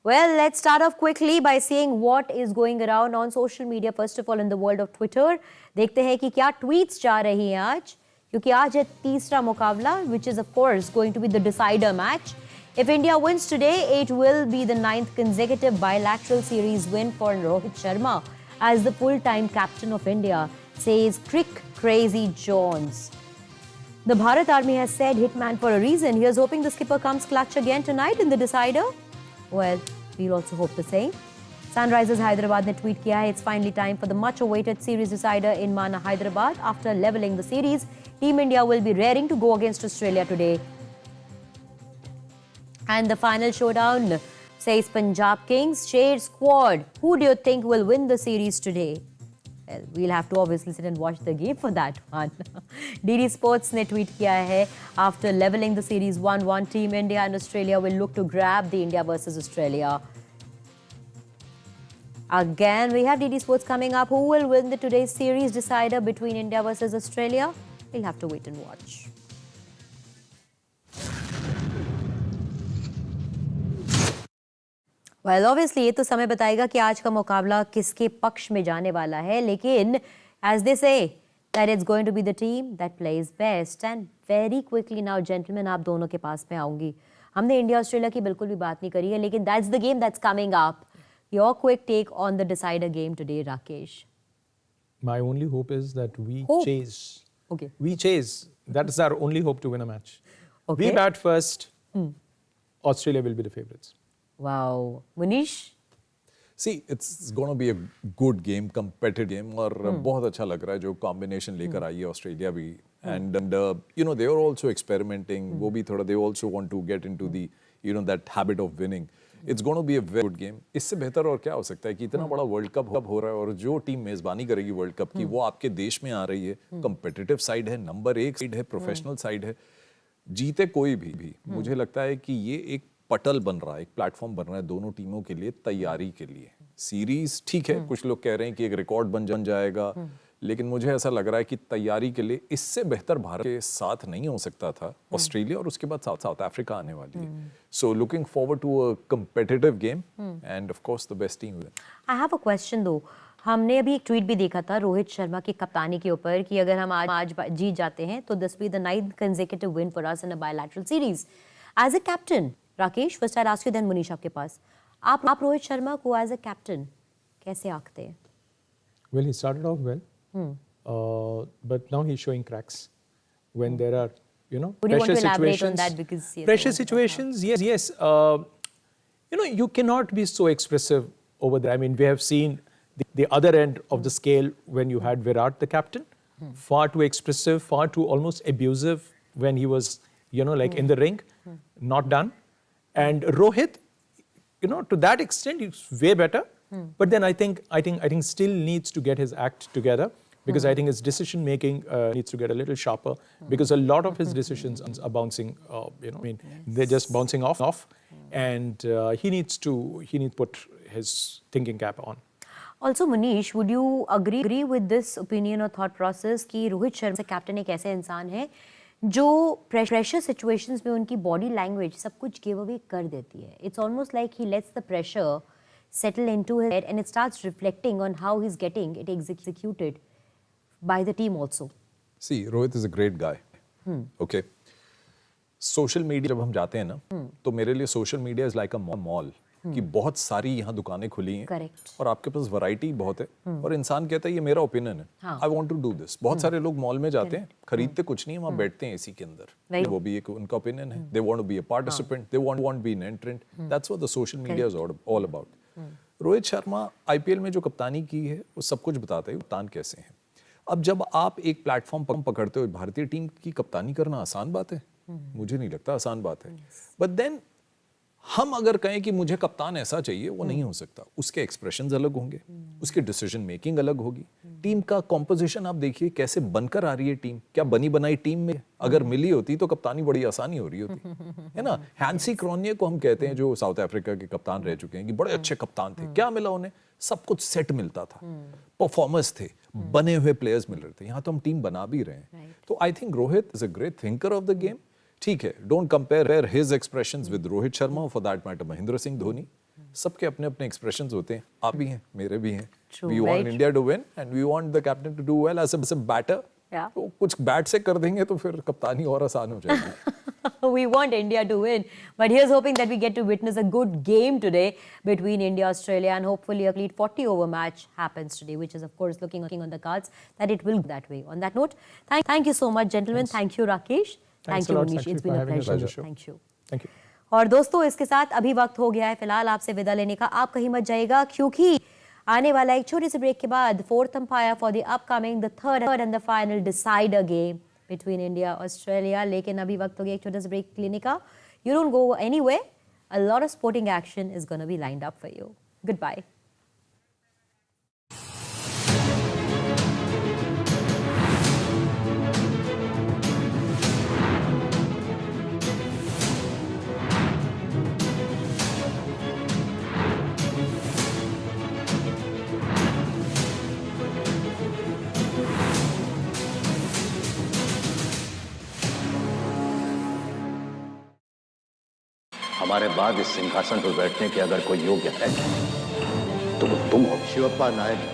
Well, let's start off quickly by seeing what is going around on social media. First of all, in the world of Twitter, देखते हैं कि क्या tweets जा रही हैं आज, क्योंकि आज है तीसरा मुकाबला, which is of course going to be the decider match. If India wins today, it will be the 9th consecutive bilateral series win for Rohit Sharma as the full-time captain of India, says Crazy Jones. The Bharat Army has said hitman for a reason. Here's hoping the skipper comes clutch again tonight in the decider. Well, we'll also hope the same. Sunrisers Hyderabad ने tweet किया है, it's finally time for the much-awaited series decider in Mana, Hyderabad. After leveling the series, Team India will be raring to go against Australia today. And the final showdown, says Punjab Kings. Shade squad, who do you think will win the series today? Well, we'll have to obviously sit and watch the game for that one. DD Sports ने tweet किया है, after leveling the series 1-1, Team India and Australia will look to grab the India versus Australia. Again, we have DD Sports coming up. Who will win the today's series decider between India versus Australia? We'll have to wait and watch. Well, obviously ये तो समय बताएगा कि आज का मुकाबला किसके पक्ष में जाने वाला है, लेकिन as they say that it's going to be the team that plays best. And very quickly now, gentlemen, आप दोनों के पास में आऊंगी. हमने इंडिया ऑस्ट्रेलिया की बिल्कुल भी बात नहीं करी है, लेकिन that's the game that's coming up. Your quick take on the decider game today, Rakesh. My only hope is that we chase. Okay. We chase. That is our only hope to win a match. Okay. We bat first. Australia will be the favourites. Wow. Munish? See, it's going to be a good game, competitive game, और बहुत अच्छा लग रहा है जो combination लेकर आई है Australia भी. And you know, they are also experimenting. वो भी थोड़ा, they also want to get into the, you know, that habit of winning. It's going to be a very good game. इससे बेहतर और क्या हो सकता है कि इतना बड़ा वर्ल्ड कप हो रहा है और जो टीम मेजबानी करेगी वर्ल्ड कप की वो आपके देश में आ रही है. कंपेटिटिव साइड है, नंबर 1 साइड है, प्रोफेशनल साइड है. जीते कोई भी मुझे लगता है कि ये एक पटल बन रहा है, एक प्लेटफॉर्म बन रहा है दोनों टीमों के लिए तैयारी के लिए. सीरीज ठीक है, कुछ लोग कह रहे हैं कि एक रिकॉर्ड बन जाएगा, लेकिन मुझे ऐसा लग रहा है कि तैयारी के लिए इससे बेहतर भारत के साथ नहीं हो सकता था. ऑस्ट्रेलिया और उसके बाद साउथ अफ्रीका आने वाली है. So looking forward to a competitive game and of course the best team. I have a question though. हमने अभी एक ट्वीट भी देखा था रोहित शर्मा की कप्तानी के ऊपर कि अगर हम आज जीत जाते हैं तो this will be the 9th consecutive win for us in a bilateral series. As a captain, Rakesh, first I'll ask you, then Munish आपके पास. आप रोहित शर्मा को as a captain कैसे आंकते हैं? Well, he started off well, but now he's showing cracks when there are, you know, Would you want pressure to elaborate on situations. that because yes, Pressure situations, yes. You know, you cannot be so expressive over there. I mean, we have seen the other end of the scale when you had Virat, the captain, far too expressive, far too almost abusive when he was, you know, like in the ring, not done. And Rohit, you know, to that extent, he's way better. But then I think still needs to get his act together because I think his decision making needs to get a little sharper because a lot of his decisions are bouncing. You know, I mean, they're just bouncing off, and he needs to put his thinking cap on. Also, Munish, would you agree with this opinion or thought process कि Rohit Sharma captain एक ऐसे इंसान है जो pressure situations में उनकी body language सब कुछ गिव अवे कर देती है. It's almost like he let's the pressure settle into his head and it starts reflecting on how he's getting it executed by the team also. See, Rohit is a great guy. Okay. Social media जब हम जाते हैं ना तो मेरे लिए social media is like a mall कि बहुत सारी यहाँ दुकानें खुली हैं. Correct. और आपके पास वैरायटी बहुत है और इंसान कहता है ये मेरा ओपिनियन है, I want to do this. बहुत सारे लोग मॉल में जाते हैं, खरीदते कुछ नहीं, वहाँ बैठते हैं एसी के अंदर. वो भी एक उनका ओपिनियन है. They want to be a participant, they want be an entrant. That's what the social media is all about. Rohit Sharma IPL में जो कप्तानी की है वो सब कुछ बताते हैं कप्तान कैसे हैं. अब जब आप एक प्लेटफॉर्म पकड़ते हो, भारतीय टीम की कप्तानी करना आसान बात है? मुझे नहीं लगता आसान बात है. बट देन हम अगर कहें कि मुझे कप्तान ऐसा चाहिए, वो नहीं हो सकता. उसके एक्सप्रेशंस अलग होंगे, उसकी डिसीजन मेकिंग अलग होगी. टीम का कॉम्पोजिशन आप देखिए कैसे बनकर आ रही है टीम. क्या बनी बनाई टीम में अगर मिली होती तो कप्तानी बड़ी आसानी हो रही होती है ना. हैंसी क्रॉनिये को हम कहते हैं जो साउथ अफ्रीका के कप्तान रह चुके हैं कि बड़े अच्छे कप्तान थे. क्या मिला उन्हें? सब कुछ सेट मिलता था, परफॉर्मर्स थे, बने हुए प्लेयर्स मिल रहे थे. यहाँ तो हम टीम बना भी रहे हैं. तो I think Rohit is a great thinker of the game. ठीक है, don't compare his expressions with Rohit Sharma, for that matter Mahendra Singh Dhoni. सबके अपने अपने एक्सप्रेशंस होते हैं. आप भी हैं, मेरे भी हैं. We want India to win and we want the captain to do well as a batter. तो कुछ बैट से कर देंगे तो फिर कप्तानी और आसान हो जाएगी. We want India to win, but here's hoping that we get to witness a good game today between India and Australia, and hopefully a complete 40-over match happens today, which is of course looking on the cards that it will go that way. On that note, thank you so much, gentlemen. Thank you, Rakesh. Thank you, Munish. It's been a pleasure. Thank you. Thank you. और दोस्तों, इसके साथ अभी वक्त हो गया है फिलहाल आपसे विदा लेने का. आप कहीं मत जाइएगा क्योंकि आने वाला एक छोटे से ब्रेक के बाद fourth umpire for the upcoming the third and the final decider game between India Australia. लेकिन अभी वक्त हो गया एक छोटे से ब्रेक लेने का. You don't go anywhere. A lot of sporting action is gonna be lined up for you. Goodbye. हमारे बाद इस सिंहासन पर बैठने के अगर कोई योग्य है तो वो तुम हो। शिवप्पा नायक